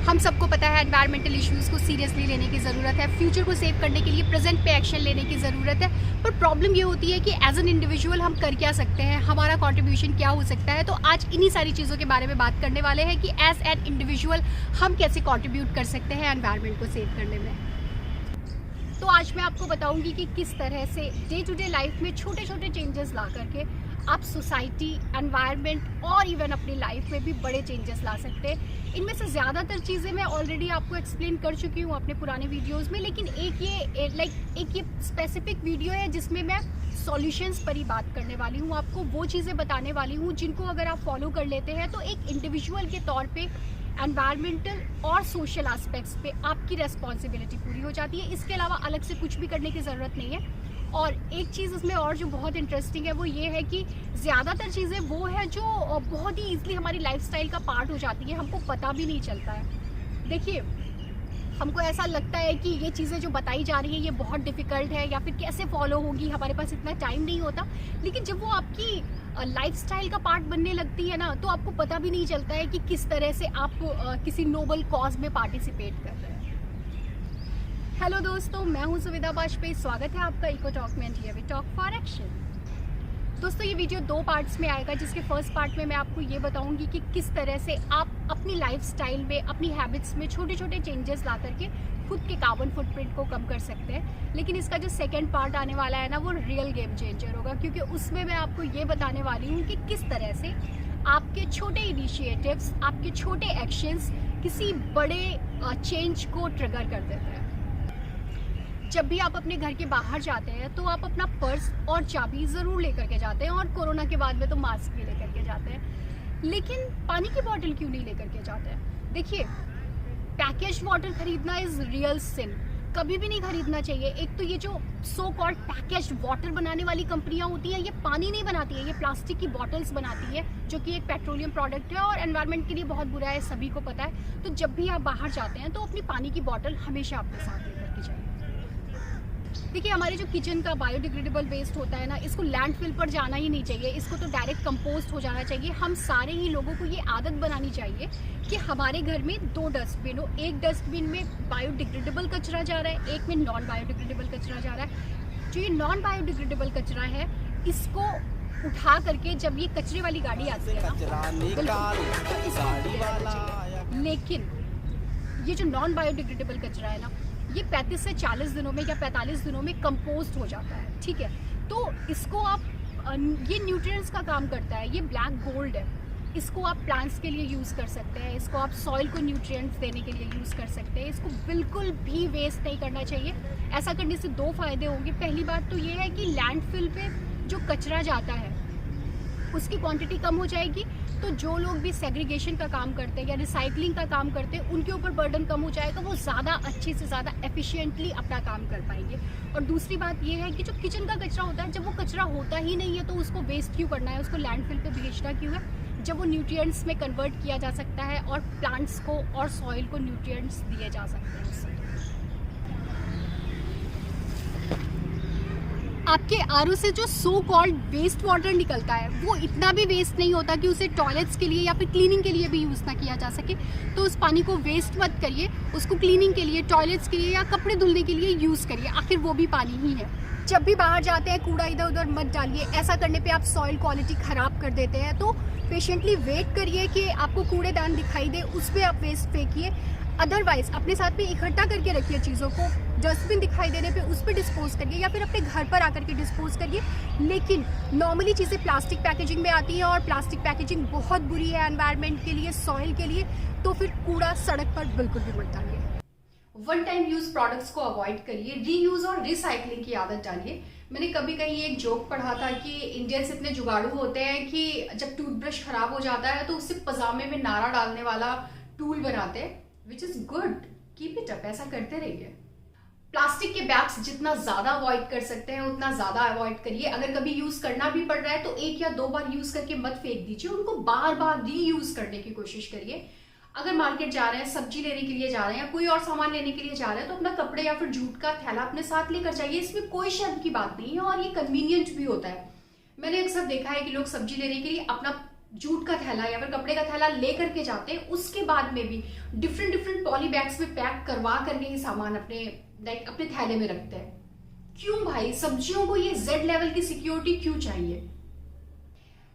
हम सबको पता है एनवायरमेंटल इश्यूज़ को सीरियसली लेने की ज़रूरत है, फ्यूचर को सेव करने के लिए प्रेजेंट पे एक्शन लेने की ज़रूरत है। पर प्रॉब्लम ये होती है कि एज एन इंडिविजुअल हम कर क्या सकते हैं, हमारा कंट्रीब्यूशन क्या हो सकता है। तो आज इन्हीं सारी चीज़ों के बारे में बात करने वाले हैं कि एज एन इंडिविजुअल हम कैसे कंट्रीब्यूट कर सकते हैं एनवायरमेंट को सेव करने में। तो आज मैं आपको बताऊंगी कि किस तरह से डे टू डे लाइफ में छोटे छोटे चेंजेस ला करके आप सोसाइटी, एनवायरनमेंट और इवन अपनी लाइफ में भी बड़े चेंजेस ला सकते हैं। इनमें से ज़्यादातर चीज़ें मैं ऑलरेडी आपको एक्सप्लेन कर चुकी हूँ अपने पुराने वीडियोस में, लेकिन एक ये स्पेसिफिक वीडियो है जिसमें मैं सॉल्यूशंस पर ही बात करने वाली हूँ। आपको वो चीज़ें बताने वाली हूँ जिनको अगर आप फॉलो कर लेते हैं तो एक इंडिविजुअल के तौर पे एनवायरमेंटल और सोशल एस्पेक्ट्स पे आपकी रेस्पॉन्सिबिलिटी पूरी हो जाती है। इसके अलावा अलग से कुछ भी करने की ज़रूरत नहीं है। और एक चीज़ इसमें और जो बहुत इंटरेस्टिंग है वो ये है कि ज़्यादातर चीज़ें वो है जो बहुत ही ईजिली हमारी लाइफस्टाइल का पार्ट हो जाती है, हमको पता भी नहीं चलता है। देखिए, हमको ऐसा लगता है कि ये चीज़ें जो बताई जा रही है ये बहुत डिफ़िकल्ट है या फिर कैसे फॉलो होगी, हमारे पास इतना टाइम नहीं होता। लेकिन जब वो आपकी लाइफस्टाइल का पार्ट बनने लगती है ना, तो आपको पता भी नहीं चलता है कि किस तरह से आप किसी नोबल कॉज में पार्टिसिपेट कर रहे हैं। हेलो दोस्तों, मैं हूं सुविधा वाजपेयी। स्वागत है आपका इको टॉक में, here we talk for action. दोस्तों, ये वीडियो 2 पार्ट्स में आएगा, जिसके फर्स्ट पार्ट में मैं आपको ये बताऊंगी कि किस तरह से आप अपनी लाइफस्टाइल में, अपनी हैबिट्स में छोटे छोटे चेंजेस ला करके खुद के कार्बन फुटप्रिंट को कम कर सकते हैं। लेकिन इसका जो सेकेंड पार्ट आने वाला है ना, वो रियल गेम चेंजर होगा, क्योंकि उसमें मैं आपको ये बताने वाली हूँ कि किस तरह से आपके छोटे इनिशिएटिव्स, आपके छोटे एक्शंस किसी बड़े चेंज को ट्रिगर कर देते हैं। जब भी आप अपने घर के बाहर जाते हैं तो आप अपना पर्स और चाबी ज़रूर लेकर के जाते हैं, और कोरोना के बाद में तो मास्क भी लेकर के जाते हैं। लेकिन पानी की बोतल क्यों नहीं लेकर के जाते हैं? देखिए, पैकेज वाटर खरीदना इज़ रियल सिन, कभी भी नहीं खरीदना चाहिए। एक तो ये जो सो कॉल्ड पैकेज वाटर बनाने वाली कंपनियां होती हैं, ये पानी नहीं बनाती है, ये प्लास्टिक की बॉटल्स बनाती है, जो कि एक पेट्रोलियम प्रोडक्ट है और एनवायरनमेंट के लिए बहुत बुरा है, सभी को पता है। तो जब भी आप बाहर जाते हैं तो अपनी पानी की बॉटल हमेशा अपने साथ लेकर के जाइए। देखिए, हमारे जो किचन का बायोडिग्रेडेबल वेस्ट होता है ना, इसको लैंडफिल पर जाना ही नहीं चाहिए, इसको तो डायरेक्ट कंपोस्ट हो जाना चाहिए। हम सारे ही लोगों को ये आदत बनानी चाहिए कि हमारे घर में 2 डस्टबिन हो। एक डस्टबिन में बायोडिग्रेडेबल कचरा जा रहा है, एक में नॉन बायोडिग्रेडेबल कचरा जा रहा है। जो ये नॉन बायोडिग्रेडेबल कचरा है, इसको उठा करके जब ये कचरे वाली गाड़ी आती है ना, तो इसको देना चाहिए। लेकिन ये जो नॉन बायोडिग्रेडेबल कचरा है ना, ये 35 से 40 दिनों में या 45 दिनों में कंपोस्ट हो जाता है, ठीक है। तो इसको आप, ये न्यूट्रिएंट्स का काम करता है, ये ब्लैक गोल्ड है। इसको आप प्लांट्स के लिए यूज़ कर सकते हैं, इसको आप सॉइल को न्यूट्रिएंट्स देने के लिए यूज़ कर सकते हैं। इसको बिल्कुल भी वेस्ट नहीं करना चाहिए। ऐसा करने से 2 फायदे होंगे। पहली बात तो ये है कि लैंडफिल पे जो कचरा जाता है उसकी क्वांटिटी कम हो जाएगी, तो जो लोग भी सेग्रीगेशन का काम करते हैं या रिसाइकलिंग का काम करते हैं, उनके ऊपर बर्डन कम हो जाएगा, वो ज़्यादा अच्छे से ज़्यादा एफिशिएंटली अपना काम कर पाएंगे। और दूसरी बात ये है कि जो किचन का कचरा होता है, जब वो कचरा होता ही नहीं है तो उसको वेस्ट क्यों करना है, उसको लैंडफिल पे भेजना क्यों है, जब वो न्यूट्रिएंट्स में कन्वर्ट किया जा सकता है और प्लांट्स को और सॉइल को न्यूट्रिएंट्स दिए जा सकते हैं उससे। आपके आरओ से जो सो कॉल्ड वेस्ट वाटर निकलता है, वो इतना भी वेस्ट नहीं होता कि उसे टॉयलेट्स के लिए या फिर क्लीनिंग के लिए भी यूज़ ना किया जा सके। तो उस पानी को वेस्ट मत करिए, उसको क्लीनिंग के लिए, टॉयलेट्स के लिए या कपड़े धुलने के लिए यूज़ करिए, आखिर वो भी पानी ही है। जब भी बाहर जाते हैं कूड़ा इधर उधर मत डालिए, ऐसा करने पे आप सॉइल क्वालिटी ख़राब कर देते हैं। तो पेशेंटली वेट करिए कि आपको कूड़ेदान दिखाई दे, उस पर आप वेस्ट फेंकिए। अदरवाइज अपने साथ में इकट्ठा करके रखिए चीज़ों को, डस्टबिन दिखाई देने पे उस पर डिस्पोज करिए या फिर अपने घर पर आकर के डिस्पोज करिए। लेकिन नॉर्मली चीज़ें प्लास्टिक पैकेजिंग में आती हैं और प्लास्टिक पैकेजिंग बहुत बुरी है एनवायरनमेंट के लिए, सॉइल के लिए। तो फिर कूड़ा सड़क पर बिल्कुल भी मत डालिए। वन टाइम यूज प्रोडक्ट्स को अवॉइड करिए, रीयूज और रिसाइकलिंग की आदत डालिए। मैंने कभी कहीं एक जोक पढ़ा था कि इंडियंस इतने जुगाड़ू होते हैं कि जब टूथब्रश खराब हो जाता है तो उससे पजामे में नारा डालने वाला टूल बनाते हैं, which is good, keep it up, ऐसा करते रहिए। प्लास्टिक के बैग्स जितना ज्यादा अवॉइड कर सकते हैं उतना ज्यादा अवॉइड करिए। अगर कभी यूज करना भी पड़ रहा है तो 1 या 2 बार यूज करके मत फेंक दीजिए, उनको बार बार रीयूज करने की कोशिश करिए। अगर मार्केट जा रहे हैं, सब्जी लेने के लिए जा रहे हैं, कोई और सामान लेने के लिए जा रहे हैं, तो अपना कपड़े या फिर जूट का थैला अपने साथ लेकर जाइए। इसमें कोई शर्म की बात नहीं है और ये कन्वीनियंट भी होता है। मैंने अक्सर देखा है कि लोग सब्जी लेने के लिए अपना जूट का थैला या फिर कपड़े का थैला लेकर के जाते हैं, उसके बाद में भी डिफरेंट डिफरेंट पॉली बैग्स में पैक करवा करके ही सामान अपने अपने थैले में रखते हैं। क्यों भाई, सब्जियों को ये जेड लेवल की सिक्योरिटी क्यों चाहिए?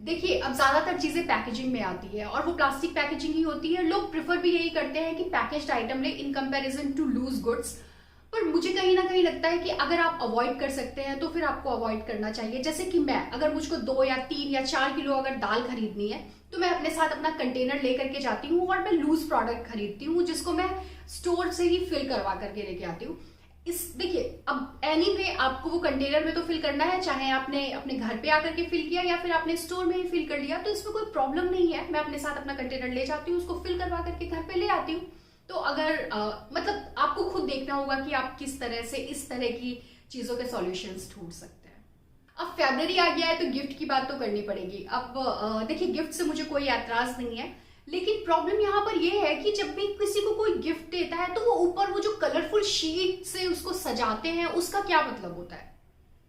देखिए, अब ज्यादातर चीजें पैकेजिंग में आती है और वो प्लास्टिक पैकेजिंग ही होती है। लोग प्रिफर भी यही करते हैं कि पैकेज्ड आइटम ले in comparison to loose goods. पर मुझे कहीं ना कहीं लगता है कि अगर आप अवॉइड कर सकते हैं तो फिर आपको अवॉइड करना चाहिए। जैसे कि मैं, अगर मुझको 2 या 3 या 4 किलो अगर दाल खरीदनी है तो मैं अपने साथ अपना कंटेनर लेकर के जाती हूँ और मैं लूज प्रोडक्ट खरीदती हूँ जिसको मैं स्टोर से ही फिल करवा करके लेके आती हूँ। देखिए, अब एनीवे आपको वो कंटेनर में तो फिल करना है, चाहे आपने अपने घर पे आकर के फिल किया या फिर आपने स्टोर में ही फिल कर लिया, तो इसमें कोई प्रॉब्लम नहीं है। मैं अपने साथ अपना कंटेनर ले जाती हूँ, उसको फिल करवा करके घर पे ले आती हूँ। तो अगर मतलब आपको खुद देखना होगा कि आप किस तरह से इस तरह की चीजों के सॉल्यूशंस ढूंढ सकते हैं। अब फैब्रुअरी आ गया है तो गिफ्ट की बात तो करनी पड़ेगी। अब देखिए, गिफ्ट से मुझे कोई ऐतराज नहीं है, लेकिन प्रॉब्लम यहाँ पर यह है कि जब भी किसी को कोई गिफ्ट देता है तो वो ऊपर वो जो कलरफुल शीट से उसको सजाते हैं, उसका क्या मतलब होता है?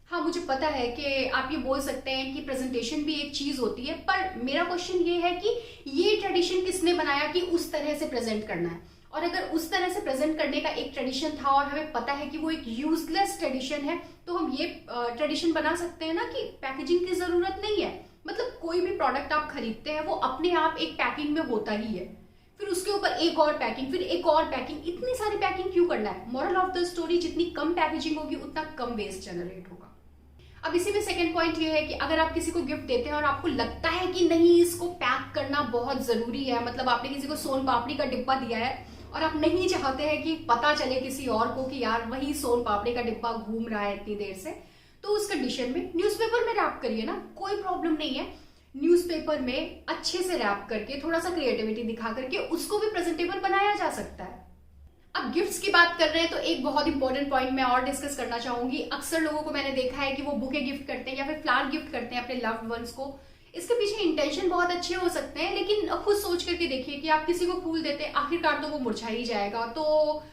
हाँ, मुझे पता है कि आप ये बोल सकते हैं कि प्रेजेंटेशन भी एक चीज होती है, पर मेरा क्वेश्चन ये है कि ये ट्रेडिशन किसने बनाया कि उस तरह से प्रेजेंट करना है? और अगर उस तरह से प्रेजेंट करने का एक ट्रेडिशन था और हमें पता है कि वो एक यूजलेस ट्रेडिशन है, तो हम ये ट्रेडिशन बना सकते हैं ना कि पैकेजिंग की जरूरत नहीं है। मतलब कोई भी प्रोडक्ट आप खरीदते हैं वो अपने आप एक पैकिंग में होता ही है, फिर उसके ऊपर एक और पैकिंग, फिर एक और पैकिंग, इतनी सारी पैकिंग क्यों करना है? मॉरल ऑफ द स्टोरी, जितनी कम पैकेजिंग होगी उतना कम वेस्ट जनरेट होगा। अब इसी में सेकंड पॉइंट ये है कि अगर आप किसी को गिफ्ट देते हैं और आपको लगता है कि नहीं, इसको पैक करना बहुत जरूरी है, मतलब आपने किसी को सोन पापड़ी का डिब्बा दिया है और आप नहीं चाहते हैं कि पता चले किसी और को कि यार वही सोन पापड़ी का डिब्बा घूम रहा है इतनी देर से, तो उस कंडीशन में न्यूज़पेपर में रैप करिए ना, कोई प्रॉब्लम नहीं है। न्यूज़पेपर में अच्छे से रैप करके थोड़ा सा क्रिएटिविटी दिखा करके उसको भी प्रेजेंटेबल बनाया जा सकता है। अब गिफ्ट्स की बात कर रहे हैं तो एक बहुत इंपॉर्टेंट पॉइंट मैं और डिस्कस करना चाहूंगी। अक्सर लोगों को मैंने देखा है कि वो बुके गिफ्ट करते हैं या फिर फ्लावर गिफ्ट करते हैं अपने लव्ड वंस को। इसके पीछे इंटेंशन बहुत अच्छे हो सकते हैं, लेकिन खुद सोच करके देखिए कि आप किसी को फूल देते हैं, आखिरकार तो वो मुरझा ही जाएगा। तो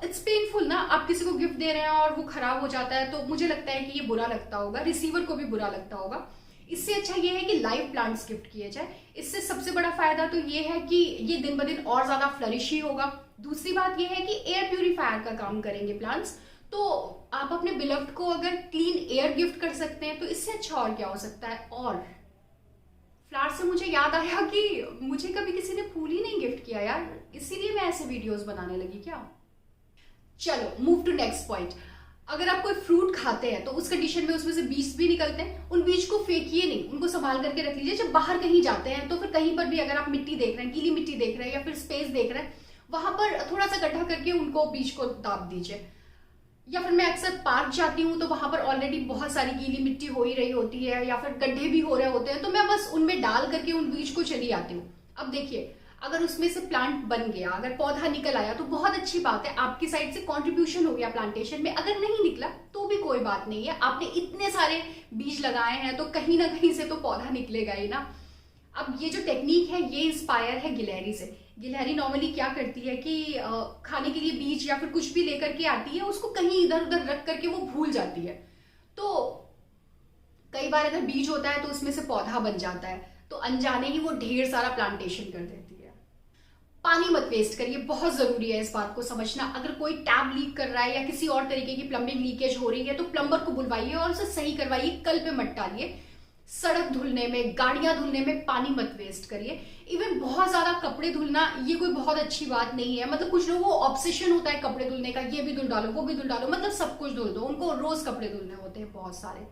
इट्स पेनफुल ना, आप किसी को गिफ्ट दे रहे हैं और वो खराब हो जाता है, तो मुझे लगता है कि ये बुरा लगता होगा, रिसीवर को भी बुरा लगता होगा। इससे अच्छा ये है कि लाइव प्लांट्स गिफ्ट किए जाए। इससे सबसे बड़ा फायदा तो ये है कि ये दिन ब दिन और ज्यादा फ्लरिश ही होगा। दूसरी बात ये है कि एयर प्यूरिफायर का काम करेंगे प्लांट्स। तो आप अपने बिलव्ड को अगर क्लीन एयर गिफ्ट कर सकते हैं तो इससे अच्छा और क्या हो सकता है। और फ्लावर से मुझे याद आया कि मुझे कभी किसी ने फूल ही नहीं गिफ्ट किया यार, इसीलिए मैं ऐसे वीडियोस बनाने लगी क्या। चलो मूव टू नेक्स्ट पॉइंट। अगर आप कोई फ्रूट खाते हैं तो उस कंडीशन में उसमें से बीज भी निकलते हैं, उन बीज को फेंकिए नहीं, उनको संभाल करके रख लीजिए। जब बाहर कहीं जाते हैं तो फिर कहीं पर भी अगर आप मिट्टी देख रहे हैं, गीली मिट्टी देख रहे हैं या फिर स्पेस देख रहे हैं, वहां पर थोड़ा सा गड्ढा करके उनको बीज को दाब दीजिए। या फिर मैं अक्सर पार्क जाती हूँ तो वहां पर ऑलरेडी बहुत सारी गीली मिट्टी हो ही रही होती है या फिर गड्ढे भी हो रहे होते हैं, तो मैं बस उनमें डाल करके उन बीज को चली आती हूँ। अब देखिए, अगर उसमें से प्लांट बन गया, अगर पौधा निकल आया तो बहुत अच्छी बात है, आपकी साइड से कंट्रीब्यूशन हो गया प्लांटेशन में। अगर नहीं निकला तो भी कोई बात नहीं है, आपने इतने सारे बीज लगाए हैं तो कहीं ना कहीं से तो पौधा निकलेगा ही ना। अब ये जो टेक्निक है ये इंस्पायर है गिलहरी से। गिलहरी नॉर्मली क्या करती है कि खाने के लिए बीज या फिर कुछ भी लेकर के आती है, उसको कहीं इधर उधर रख करके वो भूल जाती है। तो कई बार अगर बीज होता है तो उसमें से पौधा बन जाता है, तो अनजाने ही वो ढेर सारा प्लांटेशन कर देती है। पानी मत वेस्ट करिए, बहुत जरूरी है इस बात को समझना। अगर कोई टैप लीक कर रहा है या किसी और तरीके की प्लम्बिंग लीकेज हो रही है तो प्लम्बर को बुलवाइए और उसे सही करवाइए, कल पे मत डालिए। सड़क धुलने में, गाड़ियां धुलने में पानी मत वेस्ट करिए। इवन बहुत ज्यादा कपड़े धुलना ये कोई बहुत अच्छी बात नहीं है। मतलब कुछ लोगों को ऑब्सेशन होता है कपड़े धुलने का, ये भी धुल डालो वो भी धुल डालो, मतलब सब कुछ धुल दो, उनको रोज कपड़े धुलने होते हैं बहुत सारे।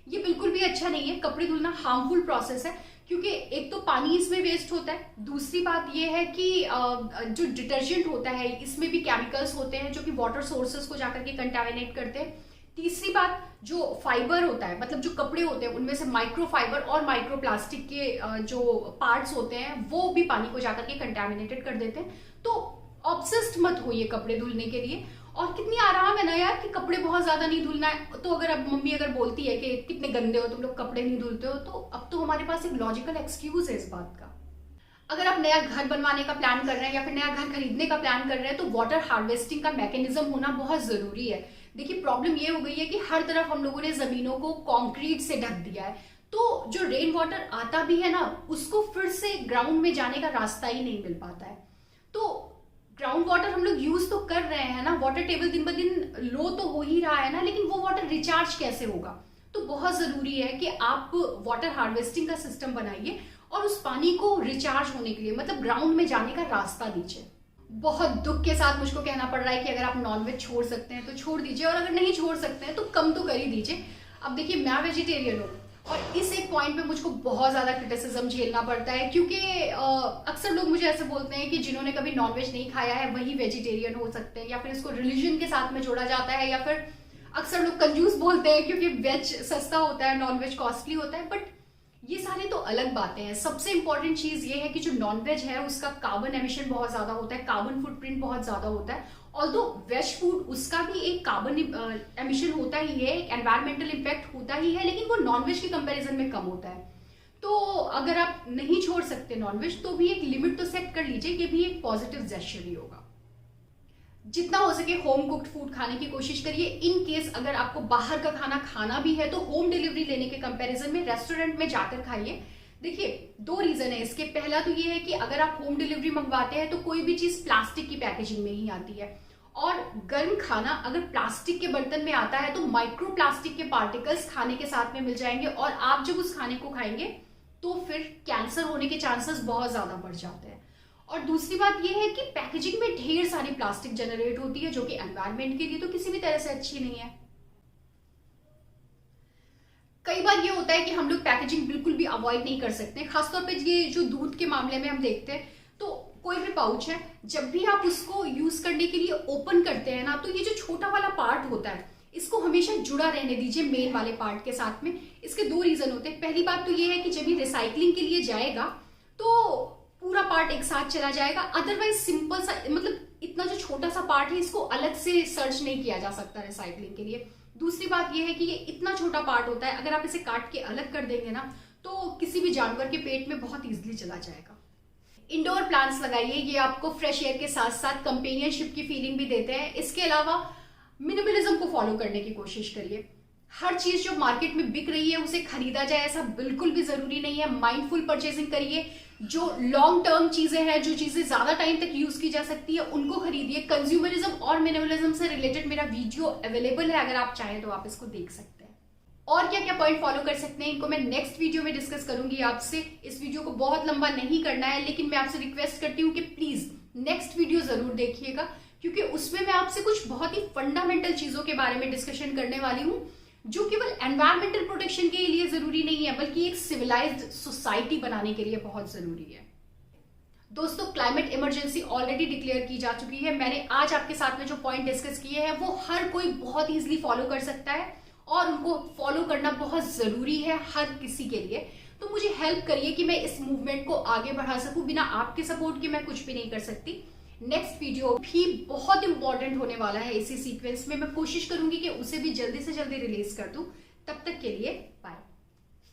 ये बिल्कुल भी अच्छा नहीं है। कपड़े धुलना हार्मफुल प्रोसेस है, क्योंकि एक तो पानी इसमें वेस्ट होता है, दूसरी बात ये है कि जो डिटर्जेंट होता है इसमें भी केमिकल्स होते हैं जो कि वाटर सोर्सेस को जाकर के कंटामिनेट करते हैं। तीसरी बात, जो फाइबर होता है, मतलब जो कपड़े होते हैं उनमें से माइक्रो फाइबर और माइक्रो प्लास्टिक के जो पार्ट्स होते हैं वो भी पानी को जाकर के कंटामिनेटेड कर देते हैं। तो ऑब्सेस्ड मत होइए कपड़े धुलने के लिए। और कितनी आराम है ना यार कि कपड़े बहुत ज्यादा नहीं धुलना है। तो अगर अब मम्मी अगर बोलती है कि कितने गंदे हो तुम लोग, कपड़े नहीं धुलते हो, तो अब तो हमारे पास एक लॉजिकल एक्सक्यूज है इस बात का। अगर आप नया घर बनवाने का प्लान कर रहे हैं या फिर नया घर खरीदने का प्लान कर रहे हैं तो वाटर हार्वेस्टिंग का मैकेनिज्म होना बहुत जरूरी है। देखिए, प्रॉब्लम ये हो गई है कि हर तरफ हम लोगों ने जमीनों को कंक्रीट से ढक दिया है, तो जो रेन वाटर आता भी है ना, उसको फिर से ग्राउंड में जाने का रास्ता ही नहीं मिल पाता है। तो ग्राउंड वाटर हम लोग यूज तो कर रहे हैं ना, वाटर टेबल दिन ब दिन लो तो हो ही रहा है ना, लेकिन वो वाटर रिचार्ज कैसे होगा? तो बहुत जरूरी है कि आप वाटर हार्वेस्टिंग का सिस्टम बनाइए और उस पानी को रिचार्ज होने के लिए मतलब ग्राउंड में जाने का रास्ता दीजिए। बहुत दुख के साथ मुझको कहना पड़ रहा है कि अगर आप नॉनवेज छोड़ सकते हैं तो छोड़ दीजिए, और अगर नहीं छोड़ सकते हैं तो कम तो कर ही दीजिए। अब देखिए, मैं वेजिटेरियन हूँ और इस एक पॉइंट पे मुझको बहुत ज्यादा क्रिटिसिज्म झेलना पड़ता है, क्योंकि अक्सर लोग मुझे ऐसे बोलते हैं कि जिन्होंने कभी नॉनवेज नहीं खाया है वही वेजिटेरियन हो सकते हैं, या फिर इसको रिलीजन के साथ में जोड़ा जाता है, या फिर अक्सर लोग कंजूस बोलते हैं क्योंकि वेज सस्ता होता है, नॉनवेज कॉस्टली होता है। बट ये सारी तो अलग बातें हैं। सबसे इंपॉर्टेंट चीज ये है कि जो नॉनवेज है उसका कार्बन एमिशन बहुत ज्यादा होता है, कार्बन फुटप्रिंट बहुत ज्यादा होता है। ऑल्दो वेज फूड उसका भी एक कार्बन एमिशन होता ही है, एक एनवायरमेंटल इम्पैक्ट होता ही है, लेकिन वो नॉनवेज के कंपैरिजन में कम होता है। तो अगर आप नहीं छोड़ सकते नॉनवेज तो भी एक लिमिट तो सेट कर लीजिए, ये भी एक पॉजिटिव जेस्चर ही होगा। जितना हो सके होम कुक्ड फूड खाने की कोशिश करिए। इन केस अगर आपको बाहर का खाना खाना भी है तो होम डिलीवरी लेने के कंपैरिजन में रेस्टोरेंट में जाकर खाइए। देखिए, 2 रीजन है इसके। पहला तो ये है कि अगर आप होम डिलीवरी मंगवाते हैं तो कोई भी चीज प्लास्टिक की पैकेजिंग में ही आती है, और गर्म खाना अगर प्लास्टिक के बर्तन में आता है तो माइक्रो प्लास्टिक के पार्टिकल्स खाने के साथ में मिल जाएंगे, और आप जब उस खाने को खाएंगे तो फिर कैंसर होने के चांसेस बहुत ज्यादा बढ़ जाते हैं। और दूसरी बात यह है कि पैकेजिंग में ढेर सारी प्लास्टिक जनरेट होती है, जो कि एनवायरनमेंट के लिए तो किसी भी तरह से अच्छी नहीं है। कई बार ये होता है कि हम लोग पैकेजिंग बिल्कुल भी अवॉइड नहीं कर सकते, खासतौर पे ये जो दूध के मामले में हम देखते हैं। तो कोई भी पाउच है, जब भी आप उसको यूज करने के लिए ओपन करते हैं ना, तो ये जो छोटा वाला पार्ट होता है इसको हमेशा जुड़ा रहने दीजिए मेन वाले पार्ट के साथ में। इसके 2 रीजन होते हैं। पहली बात तो ये है कि जब ये रिसाइकलिंग के लिए जाएगा तो पूरा पार्ट एक साथ चला जाएगा, अदरवाइज सिंपल सा मतलब इतना जो छोटा सा पार्ट है इसको अलग से सर्च नहीं किया जा सकता रिसाइकलिंग के लिए। दूसरी बात यह है कि ये इतना छोटा पार्ट होता है, अगर आप इसे काट के अलग कर देंगे ना तो किसी भी जानवर के पेट में बहुत इजीली चला जाएगा। इंडोर प्लांट्स लगाइए, ये आपको फ्रेश एयर के साथ साथ कंपेनियनशिप की फीलिंग भी देते हैं। इसके अलावा मिनिमलिज्म को फॉलो करने की कोशिश करिए। हर चीज जो मार्केट में बिक रही है उसे खरीदा जाए ऐसा बिल्कुल भी जरूरी नहीं है। माइंडफुल परचेसिंग करिए। जो लॉन्ग टर्म चीजें हैं, जो चीजें ज्यादा टाइम तक यूज की जा सकती है, उनको खरीदिए। कंज्यूमरिज्म और मिनिमलिज्म से रिलेटेड मेरा वीडियो अवेलेबल है, अगर आप चाहें तो आप इसको देख सकते हैं। और क्या क्या पॉइंट फॉलो कर सकते हैं इनको मैं नेक्स्ट वीडियो में डिस्कस करूंगी आपसे। इस वीडियो को बहुत लंबा नहीं करना है, लेकिन मैं आपसे रिक्वेस्ट करती हूँ कि प्लीज नेक्स्ट वीडियो जरूर देखिएगा, क्योंकि उसमें मैं आपसे कुछ बहुत ही फंडामेंटल चीजों के बारे में डिस्कशन करने वाली हूँ, जो केवल एनवायरमेंटल प्रोटेक्शन के लिए जरूरी नहीं है, बल्कि एक सिविलाइज्ड सोसाइटी बनाने के लिए बहुत जरूरी है। दोस्तों, क्लाइमेट इमरजेंसी ऑलरेडी डिक्लेयर की जा चुकी है। मैंने आज आपके साथ में जो पॉइंट डिस्कस किए हैं वो हर कोई बहुत इजीली फॉलो कर सकता है, और उनको फॉलो करना बहुत जरूरी है हर किसी के लिए। तो मुझे हेल्प करिए कि मैं इस मूवमेंट को आगे बढ़ा सकूं। बिना आपके सपोर्ट के मैं कुछ भी नहीं कर सकती। नेक्स्ट वीडियो भी बहुत इंपॉर्टेंट होने वाला है इसी सीक्वेंस में। मैं कोशिश करूंगी कि उसे भी जल्दी से जल्दी रिलीज कर दूं। तब तक के लिए बाय।